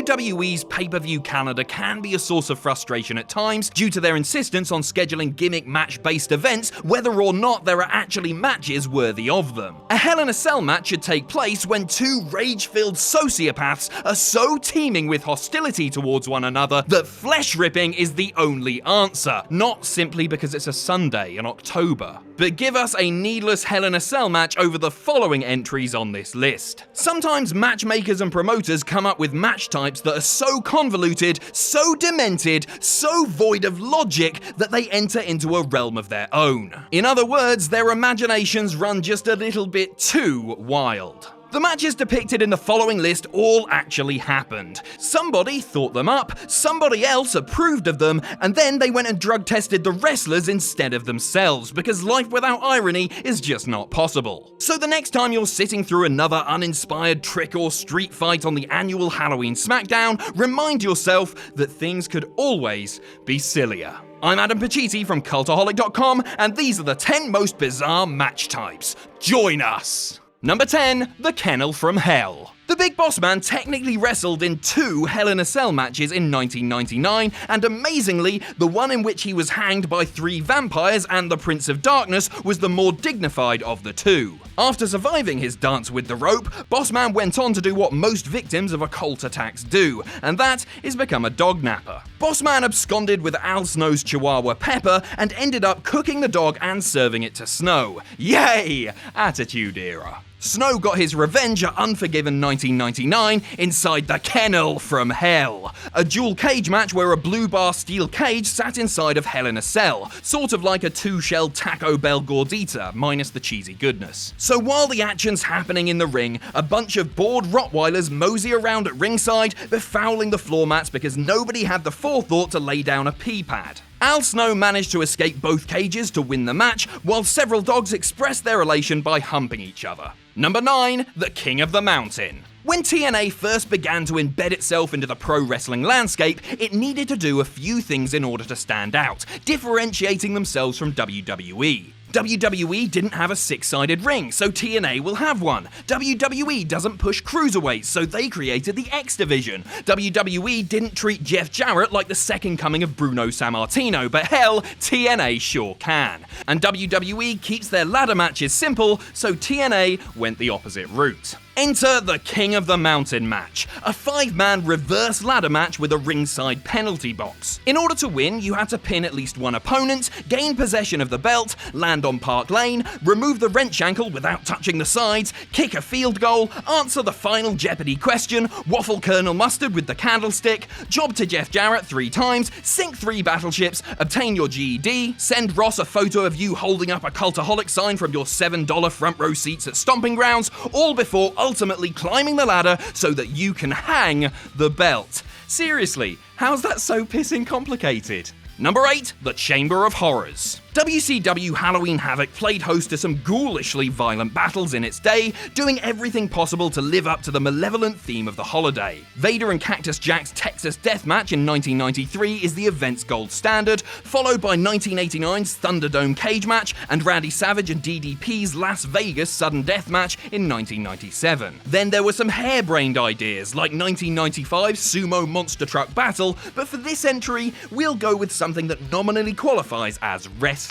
WWE's pay-per-view calendar can be a source of frustration at times due to their insistence on scheduling gimmick match-based events whether or not there are actually matches worthy of them. A Hell in a Cell match should take place when two rage-filled sociopaths are so teeming with hostility towards one another that flesh-ripping is the only answer, not simply because it's a Sunday in October. But give us a needless Hell in a Cell match over the following entries on this list. Sometimes matchmakers and promoters come up with match types that are so convoluted, so demented, so void of logic that they enter into a realm of their own. In other words, their imaginations run just a little bit too wild. The matches depicted in the following list all actually happened. Somebody thought them up, somebody else approved of them, and then they went and drug tested the wrestlers instead of themselves, because life without irony is just not possible. So the next time you're sitting through another uninspired trick or street fight on the annual Halloween SmackDown, remind yourself that things could always be sillier. I'm Adam Pacitti from Cultaholic.com, and these are the 10 most bizarre match types. Join us! Number 10, the Kennel from Hell. The Big Boss Man technically wrestled in 2 Hell in a Cell matches in 1999, and amazingly, the one in which he was hanged by 3 vampires and the Prince of Darkness was the more dignified of the 2. After surviving his dance with the rope, Boss Man went on to do what most victims of occult attacks do, and that is become a dog napper. Boss Man absconded with Al Snow's Chihuahua Pepper and ended up cooking the dog and serving it to Snow. Yay! Attitude Era. Snow got his revenge at Unforgiven 1999 inside the Kennel from Hell, a dual cage match where a blue bar steel cage sat inside of Hell in a Cell, sort of like a 2-shell Taco Bell gordita, minus the cheesy goodness. So while the action's happening in the ring, a bunch of bored Rottweilers mosey around at ringside, befouling the floor mats because nobody had the forethought to lay down a pee pad. Al Snow managed to escape both cages to win the match, while several dogs expressed their elation by humping each other. Number 9, the King of the Mountain. When TNA first began to embed itself into the pro wrestling landscape, it needed to do a few things in order to stand out, differentiating themselves from WWE. WWE didn't have a 6-sided ring, so TNA will have one. WWE doesn't push cruiserweights, so they created the X Division. WWE didn't treat Jeff Jarrett like the second coming of Bruno Sammartino, but hell, TNA sure can. And WWE keeps their ladder matches simple, so TNA went the opposite route. Enter the King of the Mountain match, a 5-man reverse ladder match with a ringside penalty box. In order to win, you had to pin at least one opponent, gain possession of the belt, land on Park Lane, remove the wrench ankle without touching the sides, kick a field goal, answer the final Jeopardy question, waffle Colonel Mustard with the candlestick, job to Jeff Jarrett 3 times, sink 3 battleships, obtain your GED, send Ross a photo of you holding up a Cultaholic sign from your $7 front row seats at Stomping Grounds, all before ultimately climbing the ladder so that you can hang the belt. Seriously, how's that so pissing complicated? Number 8, the Chamber of Horrors. WCW Halloween Havoc played host to some ghoulishly violent battles in its day, doing everything possible to live up to the malevolent theme of the holiday. Vader and Cactus Jack's Texas Deathmatch in 1993 is the event's gold standard, followed by 1989's Thunderdome Cage Match and Randy Savage and DDP's Las Vegas Sudden Death Match in 1997. Then there were some harebrained ideas, like 1995's Sumo Monster Truck Battle, but for this entry, we'll go with something that nominally qualifies as wrestling.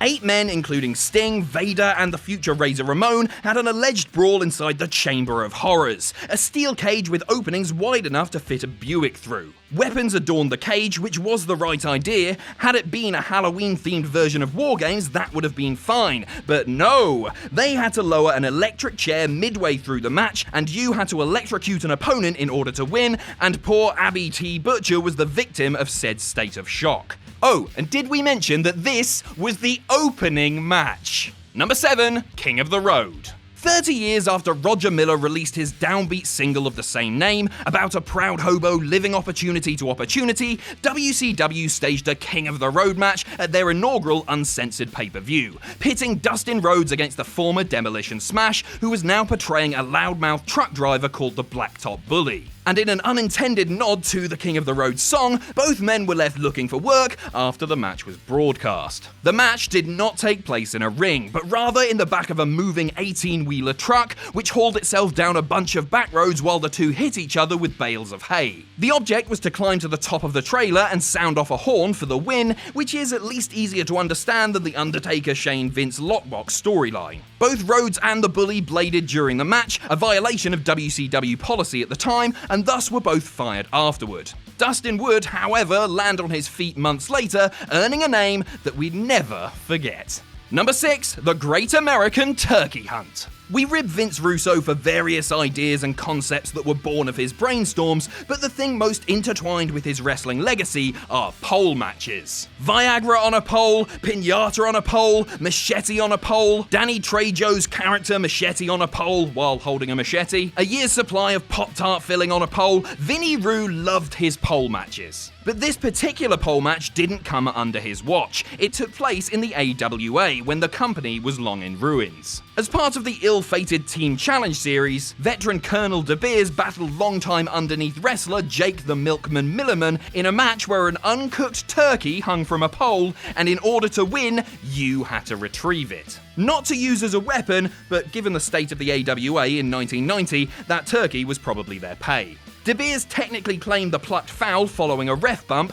8 men, including Sting, Vader, and the future Razor Ramon, had an alleged brawl inside the Chamber of Horrors, a steel cage with openings wide enough to fit a Buick through. Weapons adorned the cage, which was the right idea. Had it been a Halloween-themed version of War Games, that would have been fine. But no! They had to lower an electric chair midway through the match, and you had to electrocute an opponent in order to win, and poor Abby T. Butcher was the victim of said state of shock. Oh, and did we mention that this was the opening match? Number 7, King of the Road. 30 years after Roger Miller released his downbeat single of the same name, about a proud hobo living opportunity to opportunity, WCW staged a King of the Road match at their inaugural uncensored pay-per-view, pitting Dustin Rhodes against the former Demolition Smash, who was now portraying a loudmouth truck driver called the Blacktop Bully. And in an unintended nod to the King of the Road song, both men were left looking for work after the match was broadcast. The match did not take place in a ring, but rather in the back of a moving 18-wheeler truck, which hauled itself down a bunch of back roads while the two hit each other with bales of hay. The object was to climb to the top of the trailer and sound off a horn for the win, which is at least easier to understand than the Undertaker Shane Vince lockbox storyline. Both Rhodes and the Bully bladed during the match, a violation of WCW policy at the time, and thus were both fired afterward. Dustin would, however, land on his feet months later, earning a name that we'd never forget. Number 6, the Great American Turkey Hunt. We rib Vince Russo for various ideas and concepts that were born of his brainstorms, but the thing most intertwined with his wrestling legacy are pole matches. Viagra on a pole, Pinata on a pole, Machete on a pole, Danny Trejo's character Machete on a pole while holding a machete, a year's supply of Pop-Tart filling on a pole. Vinny Roo loved his pole matches. But this particular pole match didn't come under his watch. It took place in the AWA when the company was long in ruins. As part of the ill-fated Team Challenge series, veteran Colonel De Beers battled longtime underneath wrestler Jake the Milkman Milliman in a match where an uncooked turkey hung from a pole, and in order to win, you had to retrieve it. Not to use as a weapon, but given the state of the AWA in 1990, that turkey was probably their pay. De Beers technically claimed the plucked foul following a ref bump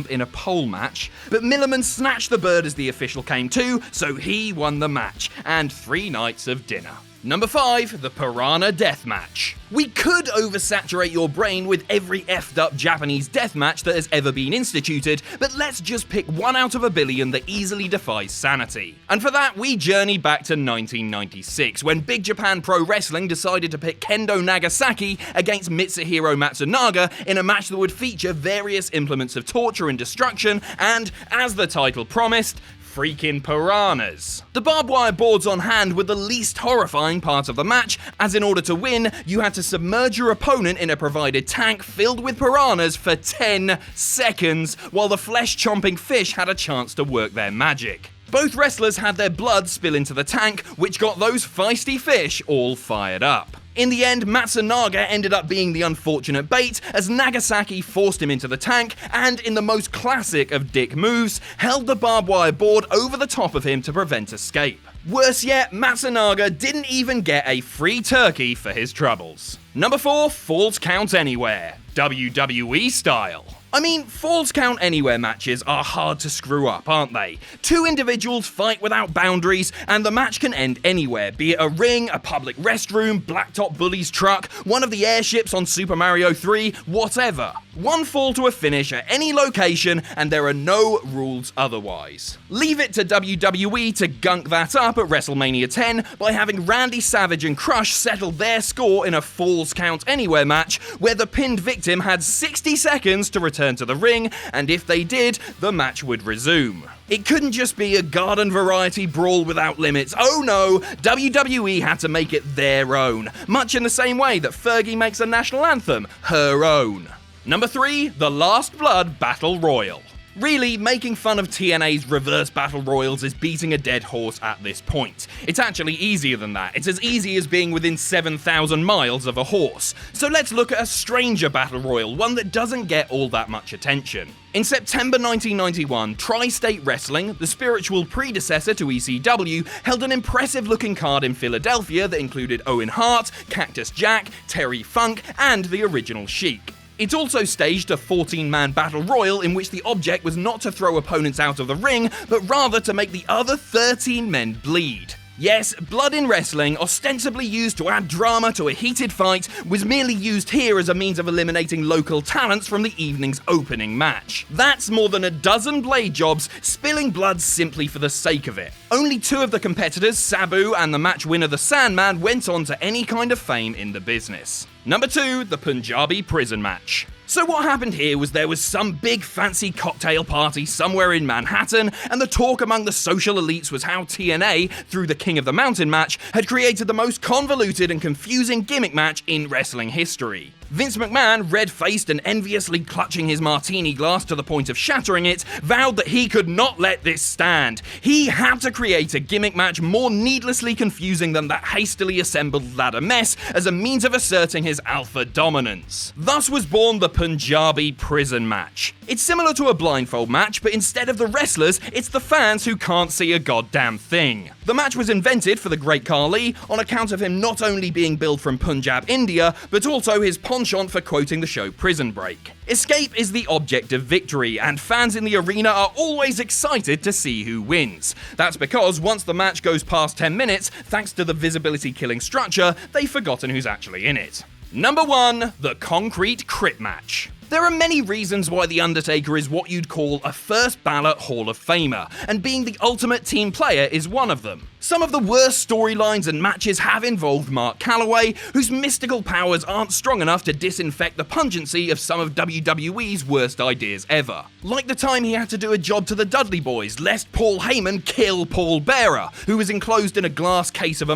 in a pole match, but Milliman snatched the bird as the official came to, so he won the match, and 3 nights of dinner. Number 5, the Piranha Deathmatch. We could oversaturate your brain with every effed up Japanese deathmatch that has ever been instituted, but let's just pick one out of a billion that easily defies sanity. And for that, we journey back to 1996, when Big Japan Pro Wrestling decided to pit Kendo Nagasaki against Mitsuhiro Matsunaga in a match that would feature various implements of torture and destruction, and, as the title promised, freaking piranhas. The barbed wire boards on hand were the least horrifying part of the match, as in order to win, you had to submerge your opponent in a provided tank filled with piranhas for 10 seconds, while the flesh-chomping fish had a chance to work their magic. Both wrestlers had their blood spill into the tank, which got those feisty fish all fired up. In the end, Matsunaga ended up being the unfortunate bait, as Nagasaki forced him into the tank and, in the most classic of dick moves, held the barbed wire board over the top of him to prevent escape. Worse yet, Matsunaga didn't even get a free turkey for his troubles. Number 4, Falls Count Anywhere, WWE style. I mean, Falls Count Anywhere matches are hard to screw up, aren't they? 2 individuals fight without boundaries, and the match can end anywhere, be it a ring, a public restroom, Blacktop Bully's truck, one of the airships on Super Mario 3, whatever. One fall to a finish at any location, and there are no rules otherwise. Leave it to WWE to gunk that up at WrestleMania 10 by having Randy Savage and Crush settle their score in a Falls Count Anywhere match, where the pinned victim had 60 seconds to return to the ring, and if they did, the match would resume. It couldn't just be a garden variety brawl without limits. Oh no, WWE had to make it their own, much in the same way that Fergie makes a national anthem her own. Number 3, the Last Blood Battle Royal. Really, making fun of TNA's reverse battle royals is beating a dead horse at this point. It's actually easier than that. It's as easy as being within 7,000 miles of a horse. So let's look at a stranger battle royal, one that doesn't get all that much attention. In September 1991, Tri-State Wrestling, the spiritual predecessor to ECW, held an impressive-looking card in Philadelphia that included Owen Hart, Cactus Jack, Terry Funk, and the original Sheik. It also staged a 14-man battle royal in which the object was not to throw opponents out of the ring, but rather to make the other 13 men bleed. Yes, blood in wrestling, ostensibly used to add drama to a heated fight, was merely used here as a means of eliminating local talents from the evening's opening match. That's more than a dozen blade jobs spilling blood simply for the sake of it. Only 2 of the competitors, Sabu and the match winner the Sandman, went on to any kind of fame in the business. Number 2, the Punjabi prison match. So what happened here was there was some big fancy cocktail party somewhere in Manhattan, and the talk among the social elites was how TNA, through the King of the Mountain match, had created the most convoluted and confusing gimmick match in wrestling history. Vince McMahon, red-faced and enviously clutching his martini glass to the point of shattering it, vowed that he could not let this stand. He had to create a gimmick match more needlessly confusing than that hastily assembled ladder mess as a means of asserting his alpha dominance. Thus was born the Punjabi prison match. It's similar to a blindfold match, but instead of the wrestlers, it's the fans who can't see a goddamn thing. The match was invented for the great Khali on account of him not only being billed from Punjab, India, but also his penchant for quoting the show Prison Break. Escape is the object of victory, and fans in the arena are always excited to see who wins. That's because once the match goes past 10 minutes, thanks to the visibility-killing structure, they've forgotten who's actually in it. Number 1, the Concrete Crypt match. There are many reasons why The Undertaker is what you'd call a first ballot Hall of Famer, and being the ultimate team player is one of them. Some of the worst storylines and matches have involved Mark Calloway, whose mystical powers aren't strong enough to disinfect the pungency of some of WWE's worst ideas ever. Like the time he had to do a job to the Dudley Boys, lest Paul Heyman kill Paul Bearer, who was enclosed in a glass case of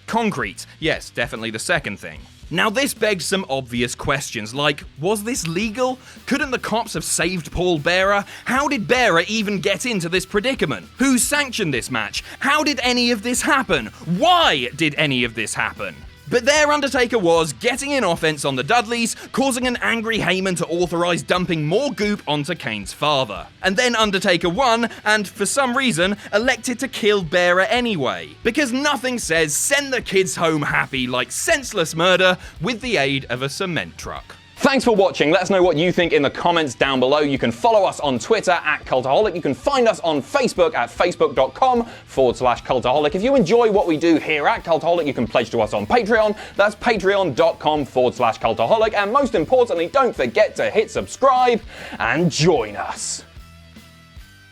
concrete. Yes, definitely the second thing. Now this begs some obvious questions, like, was this legal? Couldn't the cops have saved Paul Bearer? How did Bearer even get into this predicament? Who sanctioned this match? How did any of this happen? Why did any of this happen? But there Undertaker was, getting in offense on the Dudleys, causing an angry Heyman to authorize dumping more goop onto Kane's father. And then Undertaker won, and for some reason, elected to kill Bearer anyway. Because nothing says send the kids home happy like senseless murder with the aid of a cement truck. Thanks for watching. Let us know what you think in the comments down below. You can follow us on Twitter at Cultaholic. You can find us on Facebook at facebook.com/Cultaholic. If you enjoy what we do here at Cultaholic, you can pledge to us on Patreon. That's patreon.com/Cultaholic. And most importantly, don't forget to hit subscribe and join us.